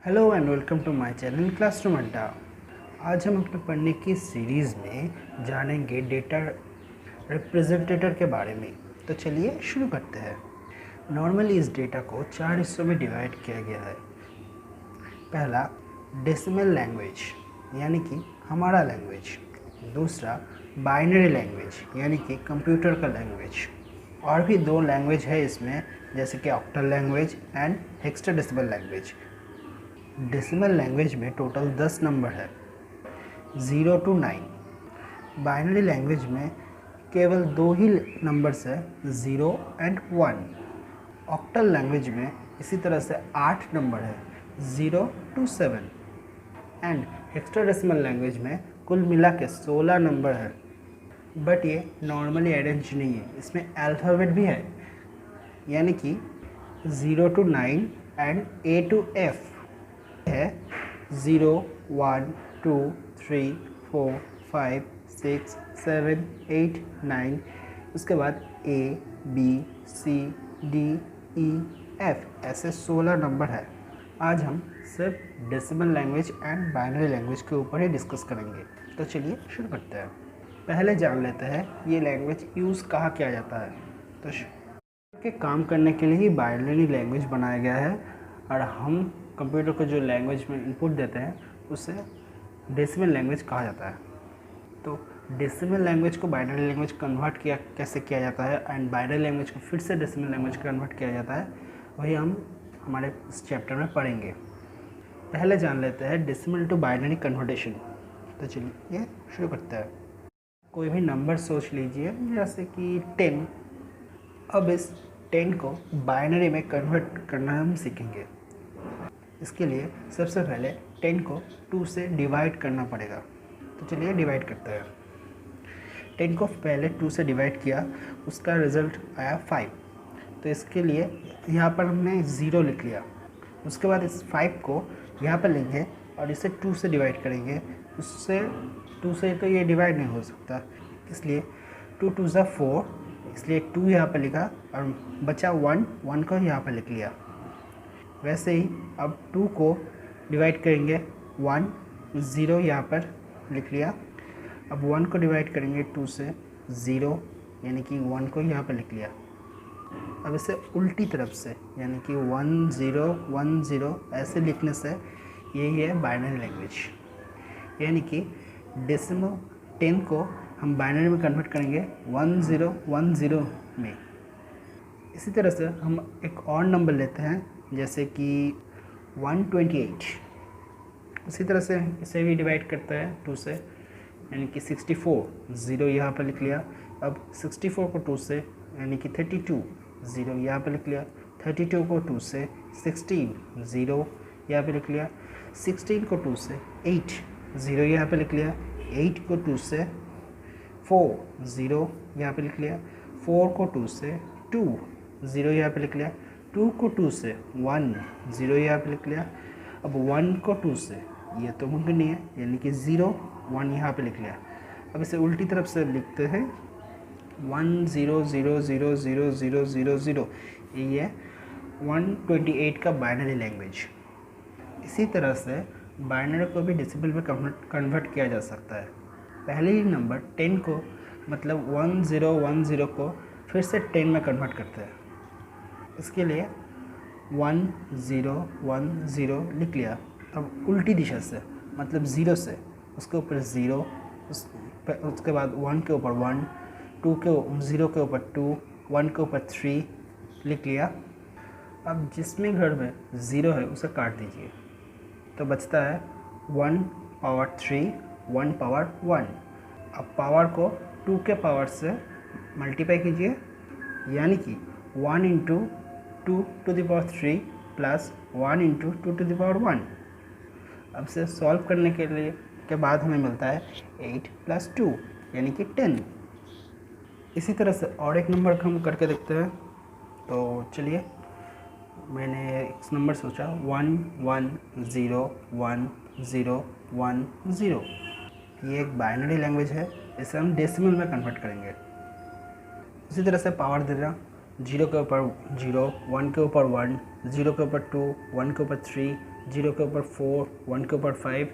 Hello and welcome to my channel Classroom Adda. आज हम अपने पढ़ने की सीरीज़ में जानेंगे डेटा रिप्रेजेंटेटर के बारे में। तो चलिए शुरू करते हैं। नॉर्मली इस डेटा को 4 हिस्सों में डिवाइड किया गया है। पहला डेसिमल लैंग्वेज यानी कि हमारा लैंग्वेज। दूसरा बाइनरी लैंग्वेज यानी कि कंप्यूटर का लैंग्वेज। और भी 2 लैंग्वेज है इसमें, जैसे कि octal language and hexadecimal language. Decimal language में टोटल 10 नंबर है, 0 to 9। बाइनरी लैंग्वेज में केवल 2 ही नंबर्स है, 0 and 1। ऑक्टल लैंग्वेज में इसी तरह से 8 नंबर है, 0 to 7। एंड हेक्साडेसिमल लैंग्वेज में कुल मिला के 16 नंबर है। बट ये नॉर्मली अरेंज नहीं है, इसमें अल्फ़ाबेट भी है, यानी कि 0 to 9 and A to F है। 0 1 2 3 4 5 6 7 8 9। उसके बाद A B C D E F ऐसे 16 नंबर है। आज हम सिर्फ decimal language and binary language के ऊपर ही डिस्कस करेंगे। तो चलिए शुरू करते हैं। पहले जान लेते हैं ये लैंग्वेज यूज़ कहाँ किया जाता है। तो के काम करने के लिए ही बाइनरी लैंग्वेज बनाया गया है, और हम कंप्यूटर को जो लैंग्वेज में इनपुट देते हैं उसे डेसिमल लैंग्वेज कहा जाता है। तो डेसिमल लैंग्वेज को बाइनरी लैंग्वेज कन्वर्ट कैसे किया जाता है एंड बाइनरी लैंग्वेज को फिर से डेसिमल लैंग्वेज कन्वर्ट किया जाता है, वही हम हमारे इस चैप्टर में पढ़ेंगे। पहले जान लेते हैं डेसिमल टू बाइनरी कन्वर्टेशन। तो चलिए शुरू करते हैं। कोई भी नंबर सोच लीजिए, जैसे कि 10। अब इस 10 को बाइनरी में कन्वर्ट करना हम सीखेंगे। इसके लिए सबसे पहले 10 को 2 से डिवाइड करना पड़ेगा। तो चलिए डिवाइड करते हैं। 10 को पहले 2 से डिवाइड किया, उसका रिज़ल्ट आया 5। तो इसके लिए यहाँ पर हमने 0 लिख लिया। उसके बाद इस 5 को यहाँ पर लेंगे और इसे 2 से डिवाइड करेंगे। उससे 2 से तो ये डिवाइड नहीं हो सकता, इसलिए 2 2 ज़ा 4, इसलिए 2 यहाँ पर लिखा और बचा 1 को यहाँ पर लिख लिया। वैसे ही अब 2 को डिवाइड करेंगे, 1 0 यहाँ पर लिख लिया। अब 1 को डिवाइड करेंगे 2 से, 0 यानी कि 1 को यहाँ पर लिख लिया। अब इसे उल्टी तरफ से, यानी कि 1 0 1 0 ऐसे लिखने से यही है बाइनरी लैंग्वेज। यानी कि डेसिमल 10 को हम बाइनरी में कन्वर्ट करेंगे 1 0 1 0 में। इसी तरह से हम एक और नंबर लेते हैं, जैसे कि 128। उसी तरह से इसे भी डिवाइड करता है 2 से, यानी कि 64, 0 यहाँ पर लिख लिया। अब 64 को 2 से, यानी कि 32, 0 यहाँ पर लिख लिया। 32 को 2 से 16, 0 यहाँ पर लिख लिया। 16 को 2 से 8, 0 यहाँ पर लिख लिया। 8 को 2 से 4, 0 यहाँ पर लिख लिया। 4 को 2 से 2, 0 यहाँ पर लिख लिया। 2 को 2 से 1, 0 यहाँ पर लिख लिया। अब 1 को 2 से, ये तो मुमकिन नहीं है, यानी कि 0 1 यहाँ पे लिख लिया। अब इसे उल्टी तरफ से लिखते हैं 1 0 0 0 0 0 0 0। ये है 128 का बाइनरी लैंग्वेज। इसी तरह से बाइनरी को भी डेसिमल में कन्वर्ट किया जा सकता है। पहले ही नंबर 10 को, मतलब 1 0 1 0 को फिर से 10 में कन्वर्ट करते हैं। इसके लिए 1 0 1 0 लिख लिया। अब उल्टी दिशा से, मतलब 0 से, उसके ऊपर 0, उसके बाद 1 के ऊपर 1, 0 के ऊपर 2, 1 के ऊपर 3 लिख लिया। अब जिसमें घर में 0 है उसे काट दीजिए, तो बचता है 1 पावर 3, 1 पावर 1। अब पावर को 2 के पावर से मल्टीप्लाई कीजिए, यानी कि 1 into 2 to the power 3 plus 1 into 2 to the power 1। अब से सॉल्व करने के बाद हमें मिलता है 8 प्लस 2, यानी कि 10। इसी तरह से और एक नंबर हम करके देखते हैं। तो चलिए, मैंने एक नंबर सोचा 1 1 0 1 0 1 0। ये एक बाइनरी लैंग्वेज है, इसे हम डेसिमल में कन्वर्ट करेंगे। इसी तरह से पावर देना, 0 के ऊपर 0, 1 के ऊपर 1, 0 के ऊपर 2, 1 के ऊपर 3, 0 के ऊपर 4, 1 के ऊपर 5,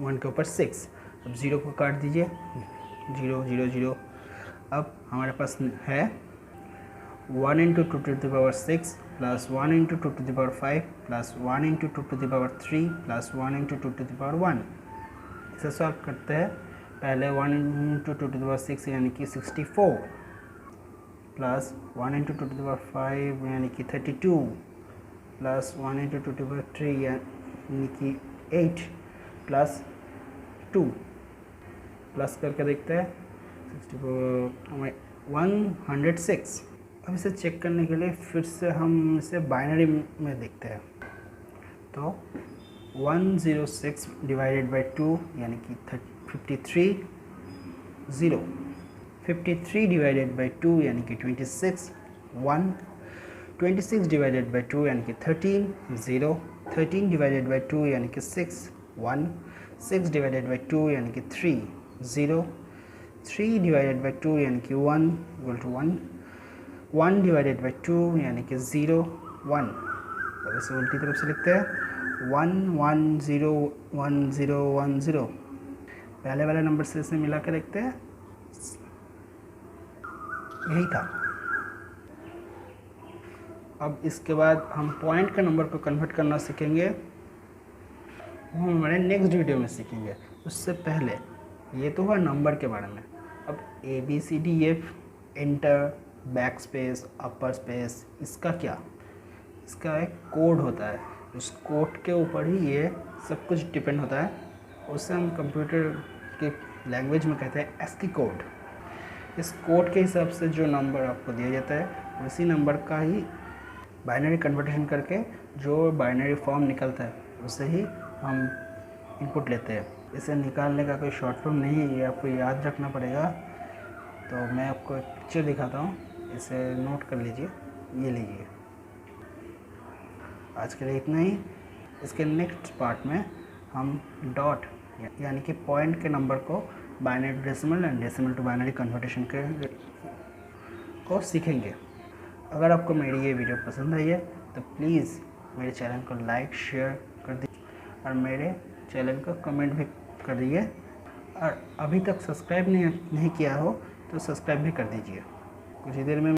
1 के ऊपर 6। अब 0 को काट दीजिए, 0 0 0। अब हमारे पास है 1 into 2 to the power 6 plus 1 into 2 to the power 5 plus 1 into 2 to the power 3 plus 1 into 2 to the power 1। इसे सॉल्व करते हैं। पहले 1 इंटू 2 टू द पावर 6 यानी कि 64 plus 1 into 2 to the power 5 यानी कि 32 plus 1 into 2 to the power 3 यानी कि 8 प्लस 2 प्लस करके देखते हैं 64 106। अब इसे चेक करने के लिए फिर से हम इसे बाइनरी में देखते हैं। तो 106 डिवाइडेड बाई 2 यानी कि 53, 0 53 डिवाइडेड बाई 2 यानी कि 26, 1 26 डिवाइडेड बाई 2 यानी कि 13, 0 13 डिवाइडेड बाई 2 यानी कि 6, 1 6 डिवाइडेड बाई 2 यानी कि 3, 0 3 डिवाइडेड बाई 2 यानी कि 1 इक्वल टू 1 1 डिवाइडेड बाई 2 यानी कि 0 1। अब इसे उल्टी तरफ से लिखते हैं 1 1 0 1 0 1 0। पहले वाले नंबर से इसे मिला के देखते हैं, यही था। अब इसके बाद हम पॉइंट के नंबर को कन्वर्ट करना सीखेंगे, वो हम हमारे नेक्स्ट वीडियो में सीखेंगे। उससे पहले ये तो हुआ नंबर के बारे में। अब ABCDF, एंटर, बैक स्पेस, अपर स्पेस, इसका क्या? इसका एक कोड होता है। उस कोड के ऊपर ही ये सब कुछ डिपेंड होता है। उसे हम कंप्यूटर के लैंग्वेज में कहते हैं ASCII कोड। इस कोड के हिसाब से जो नंबर आपको दिया जाता है उसी नंबर का ही बाइनरी कन्वर्टेशन करके जो बाइनरी फॉर्म निकलता है उसे ही हम इनपुट लेते हैं। इसे निकालने का कोई शॉर्ट फॉर्म नहीं है, ये आपको याद रखना पड़ेगा। तो मैं आपको एक पिक्चर दिखाता हूँ, इसे नोट कर लीजिए, ये लीजिए। आज के लिए इतना ही। इसके नेक्स्ट पार्ट में हम डॉट यानी कि पॉइंट के नंबर को binary to decimal and decimal to binary convertation को सीखेंगे। अगर आपको मेरी ये वीडियो पसंद आई है तो प्लीज़ मेरे चैनल को लाइक शेयर कर दीजिए और मेरे चैनल को कमेंट भी कर दीजिए। और अभी तक सब्सक्राइब नहीं किया हो तो सब्सक्राइब भी कर दीजिए। कुछ ही देर में